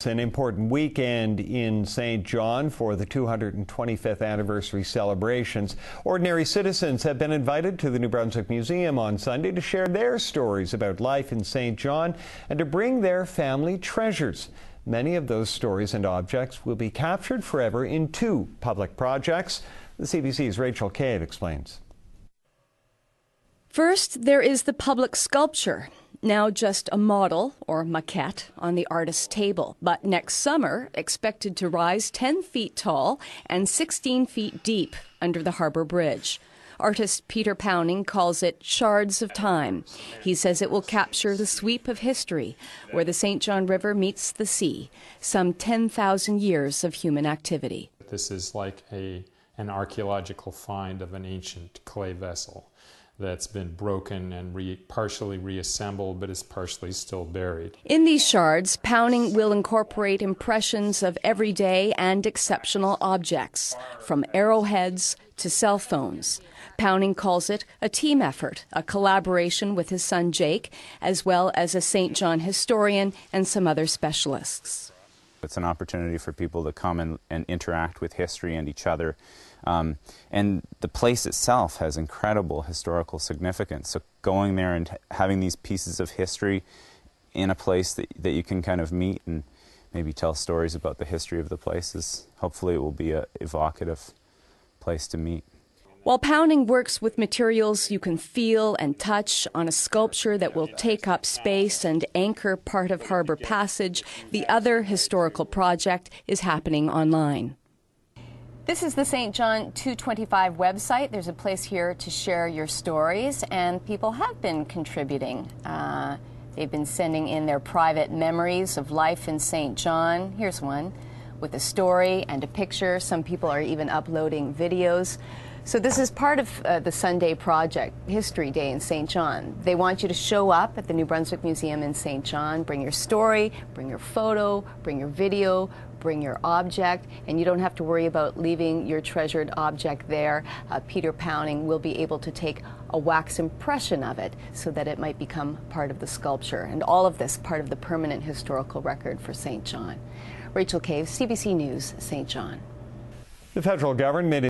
It's an important weekend in St. John for the 225th anniversary celebrations. Ordinary citizens have been invited to the New Brunswick Museum on Sunday to share their stories about life in St. John and to bring their family treasures. Many of those stories and objects will be captured forever in two public projects. The CBC's Rachel Cave explains. First, there is the public sculpture, now just a model or maquette on the artist's table, but next summer expected to rise 10 feet tall and 16 feet deep under the Harbour Bridge. Artist Peter Pounding calls it Shards of Time. He says it will capture the sweep of history, where the St. John River meets the sea, some 10,000 years of human activity. This is like an archaeological find of an ancient clay vessel that's been broken and partially reassembled, but is partially still buried. In these shards, Pounding will incorporate impressions of everyday and exceptional objects, from arrowheads to cell phones. Pounding calls it a team effort, a collaboration with his son Jake, as well as a St. John historian and some other specialists. It's an opportunity for people to come and interact with history and each other. And the place itself has incredible historical significance. So going there and having these pieces of history in a place that you can kind of meet and maybe tell stories about the history of the place hopefully it will be an evocative place to meet. While Pounding works with materials you can feel and touch on a sculpture that will take up space and anchor part of Harbour Passage, the other historical project is happening online. This is the St. John 225 website. There's a place here to share your stories, and people have been contributing. They've been sending in their private memories of life in St. John. Here's one with a story and a picture. Some people are even uploading videos. So this is part of the Sunday project, History Day in St. John. They want you to show up at the New Brunswick Museum in St. John, bring your story, bring your photo, bring your video, bring your object, and you don't have to worry about leaving your treasured object there. Peter Pounding will be able to take a wax impression of it so that it might become part of the sculpture. And all of this part of the permanent historical record for St. John. Rachel Cave, CBC News, St. John. The federal government